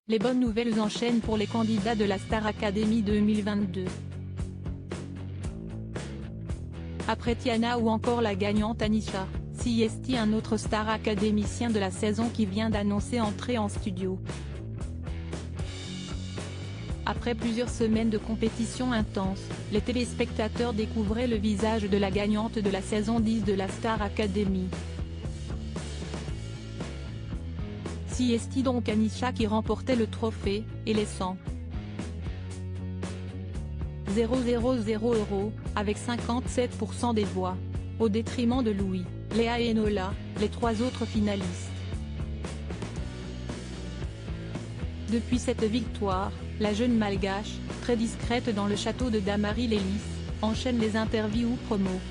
Les bonnes nouvelles enchaînent pour les candidats de la Star Academy 2022. Après Tiana ou encore la gagnante Anisha, CST, un autre star académicien de la saison qui vient d'annoncer entrer en studio. Après plusieurs semaines de compétition intense, les téléspectateurs découvraient le visage de la gagnante de la saison 10 de la Star Academy. CST, donc Anisha, qui remportait le trophée, et les 100 000 €, avec 57% des voix. Au détriment de Louis, Léa et Enola, les trois autres finalistes. Depuis cette victoire, la jeune malgache, très discrète dans le château de Dammarie-les-Lys, enchaîne les interviews promos.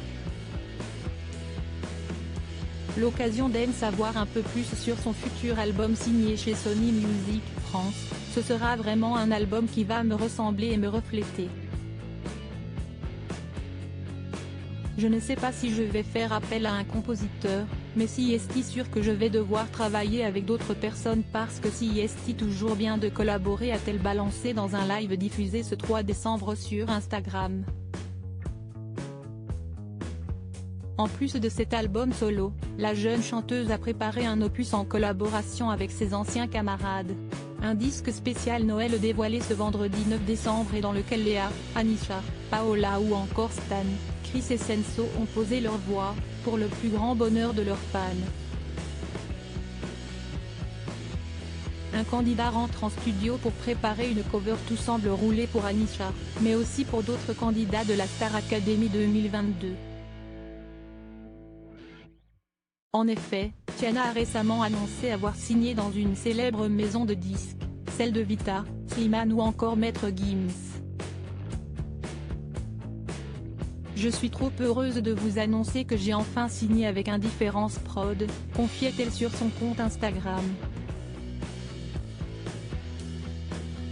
L'occasion d'en savoir un peu plus sur son futur album signé chez Sony Music France. Ce sera vraiment un album qui va me ressembler et me refléter. Je ne sais pas si je vais faire appel à un compositeur, mais si est sûr que je vais devoir travailler avec d'autres personnes parce que si est toujours bien de collaborer, a-t-elle balancé dans un live diffusé ce 3 décembre sur Instagram. En plus de cet album solo, la jeune chanteuse a préparé un opus en collaboration avec ses anciens camarades. Un disque spécial Noël dévoilé ce vendredi 9 décembre et dans lequel Léa, Anisha, Paola ou encore Stan, Chris et Senso ont posé leur voix, pour le plus grand bonheur de leurs fans. Un candidat rentre en studio pour préparer une cover. Tout semble rouler pour Anisha, mais aussi pour d'autres candidats de la Star Academy 2022. En effet, Tiana a récemment annoncé avoir signé dans une célèbre maison de disques, celle de Vita, Slimane ou encore Maître Gims. Je suis trop heureuse de vous annoncer que j'ai enfin signé avec Indifférence Prod, confiait-elle sur son compte Instagram.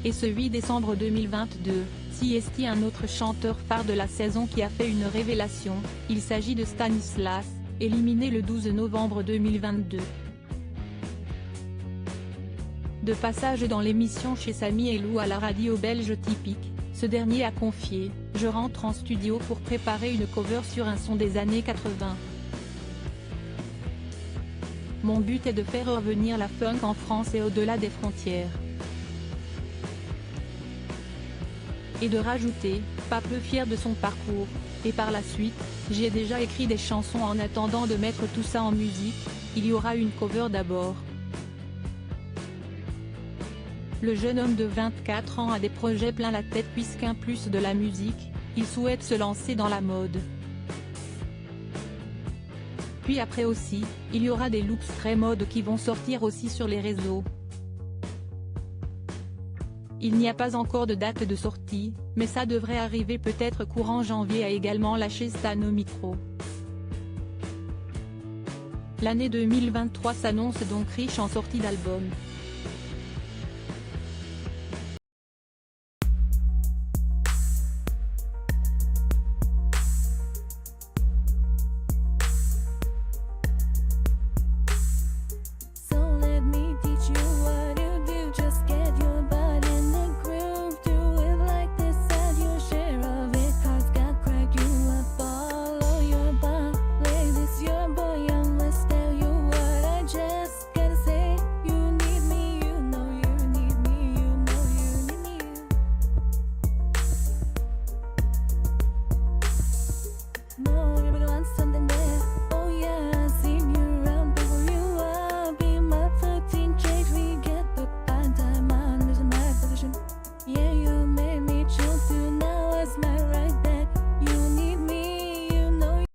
Et ce 8 décembre 2022, CST, un autre chanteur phare de la saison qui a fait une révélation, il s'agit de Stanislas, éliminé le 12 novembre 2022. De passage dans l'émission chez Samy et Lou à la radio belge Typique, ce dernier a confié « Je rentre en studio pour préparer une cover sur un son des années 80. Mon but est de faire revenir la funk en France et au-delà des frontières. » Et de rajouter « Pas peu fier de son parcours. Et par la suite, j'ai déjà écrit des chansons en attendant de mettre tout ça en musique, il y aura une cover d'abord. » Le jeune homme de 24 ans a des projets plein la tête puisqu'en plus de la musique, il souhaite se lancer dans la mode. Puis après aussi, il y aura des looks très mode qui vont sortir aussi sur les réseaux. Il n'y a pas encore de date de sortie, mais ça devrait arriver peut-être courant janvier, a également lâché Stan au micro. L'année 2023 s'annonce donc riche en sorties d'albums.